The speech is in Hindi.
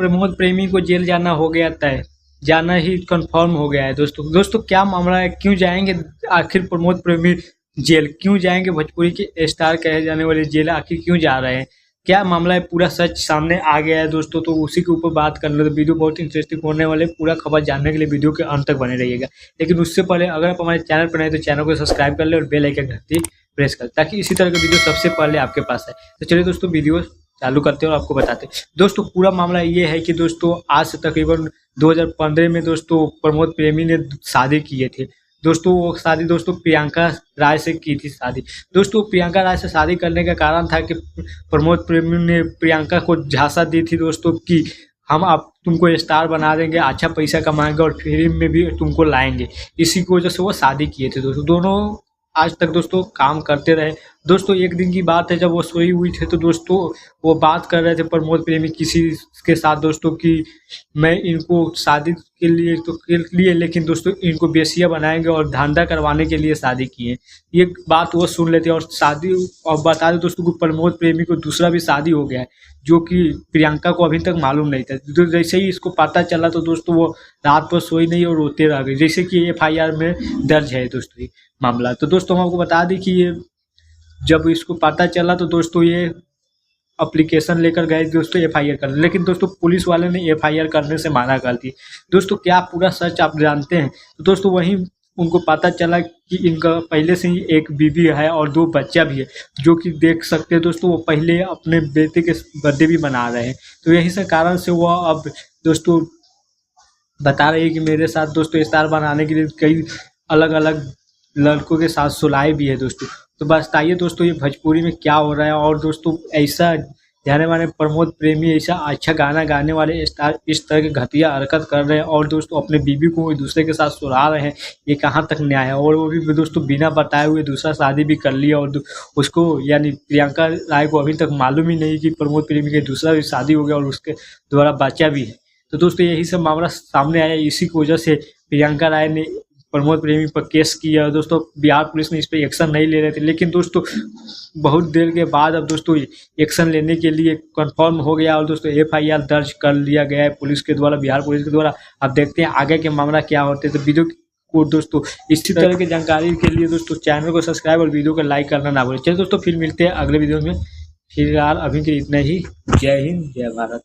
प्रमोद प्रेमी को जेल जाना हो गया तय, जाना ही कंफर्म हो गया है दोस्तों। दोस्तों क्या मामला है, क्यों जाएंगे आखिर प्रमोद प्रेमी जेल, क्यों जाएंगे भोजपुरी के स्टार कहे जाने वाले जेल, आखिर क्यों जा रहे हैं, क्या मामला है, पूरा सच सामने आ गया है दोस्तों। तो उसी के ऊपर बात करना, तो वीडियो बहुत इंटरेस्टिंग होने वाले, पूरा खबर जानने के लिए वीडियो के अंत तक बने रहिएगा। लेकिन उससे पहले अगर आप हमारे चैनल पर नए तो चैनल को सब्सक्राइब कर ले और बेल आइकन घंटी प्रेस कर, ताकि इसी तरह के वीडियो सबसे पहले आपके पास है। तो चलिए दोस्तों वीडियो चालू करते हैं और आपको बताते हैं। दोस्तों पूरा मामला ये है कि दोस्तों आज से तकरीबन 2015 में दोस्तों प्रमोद प्रेमी ने शादी किए थे दोस्तों। वो शादी दोस्तों प्रियंका राय से की थी शादी। दोस्तों प्रियंका राय से शादी करने का कारण था कि प्रमोद प्रेमी ने प्रियंका को झांसा दी थी दोस्तों कि हम आप तुमको स्टार बना देंगे, अच्छा पैसा कमाएंगे और फिल्म में भी तुमको लाएंगे। इसी की वजह से वो शादी किए थे दोस्तों। दोनों आज तक दोस्तों काम करते रहे दोस्तों। एक दिन की बात है जब वो सोई हुई थे तो दोस्तों वो बात कर रहे थे प्रमोद प्रेमी किसी के साथ दोस्तों कि मैं इनको शादी के लिए लेकिन दोस्तों इनको बेसिया बनाएंगे और धंधा करवाने के लिए शादी किए। ये बात वो सुन लेते और शादी, और बता दें दोस्तों को प्रमोद प्रेमी को दूसरा भी शादी हो गया है, जो कि प्रियंका को अभी तक मालूम नहीं था। तो जैसे ही इसको पता चला तो दोस्तों वो रात भर सोई नहीं और रोते रह गए, जैसे कि FIR में दर्ज है दोस्तों ये मामला। तो दोस्तों हम आपको बता दें कि ये जब इसको पता चला तो दोस्तों ये एप्लीकेशन लेकर गए दोस्तों FIR करने, लेकिन दोस्तों पुलिस वाले ने FIR करने से मना कर दी। दोस्तों क्या पूरा सच आप जानते हैं? तो दोस्तों वहीं उनको पता चला कि इनका पहले से ही एक बीवी है और 2 बच्चा भी है, जो कि देख सकते हैं दोस्तों वो पहले अपने बेटे के बर्थडे भी मना रहे हैं। तो यही से कारण से वो अब दोस्तों बता रही है कि मेरे साथ दोस्तों स्टार बनाने के लिए कई अलग अलग लड़कों के साथ सुलाए भी है दोस्तों। तो बताइए दोस्तों ये भोजपुरी में क्या हो रहा है। और दोस्तों ऐसा जाने माने प्रमोद प्रेमी ऐसा अच्छा गाना गाने वाले स्टार इस तरह की घटिया हरकत कर रहे हैं और दोस्तों अपने बीवी को एक दूसरे के साथ सुला रहे हैं, ये कहाँ तक न्याय है। और वो भी दोस्तों बिना बताए हुए दूसरा शादी भी कर लिया और उसको यानी प्रियंका राय को अभी तक मालूम ही नहीं कि प्रमोद प्रेमी के दूसरा भी शादी हो गया और उसके द्वारा बच्चा भी है। तो दोस्तों यही सब मामला सामने आया, इसी की वजह से प्रियंका राय ने प्रमोद प्रेमी पर केस किया। दोस्तों बिहार पुलिस ने इस पर एक्शन नहीं ले रहे थे, लेकिन दोस्तों बहुत देर के बाद अब दोस्तों एक्शन लेने के लिए कंफर्म हो गया और दोस्तों FIR दर्ज कर लिया गया है पुलिस के द्वारा, बिहार पुलिस के द्वारा। अब देखते हैं आगे के मामला क्या होते हैं। तो वीडियो को दोस्तों इसी तरह की जानकारी के लिए दोस्तों चैनल को सब्सक्राइब और वीडियो को लाइक करना ना भूलें। चलिए दोस्तों फिर मिलते हैं अगले वीडियो में। फिलहाल अभी के इतना ही। जय हिंद, जय भारत।